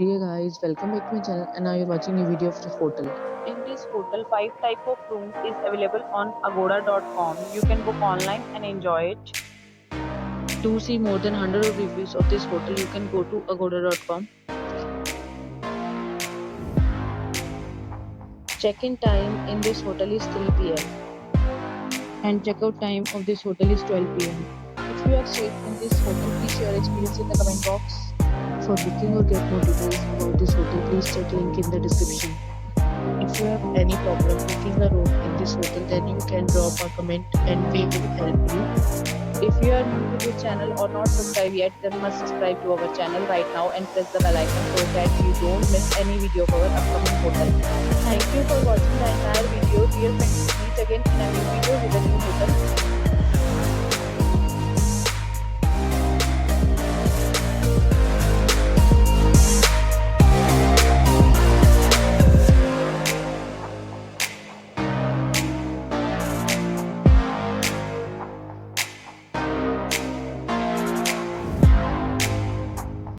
Dear guys, welcome back to my channel and now you're watching a video of the hotel. In this hotel, five type of rooms is available on agoda.com. You can book online and enjoy it. To see more than 100 of reviews of this hotel, you can go to agoda.com. Check-in time in this hotel is 3 p.m. and check-out time of this hotel is 12 p.m. If you are staying in this hotel, please share your experience in the comment box. For booking or get more details about this hotel, please check link in the description. If you have any problem booking a room in this hotel, then you can drop a comment and we will help you. If you are new to this channel or not subscribed yet, then must subscribe to our channel right now and press the bell icon so that you don't miss any video of our upcoming hotel. Thank you for watching the entire video. Dear friends, meet again in a new video with a new hotel.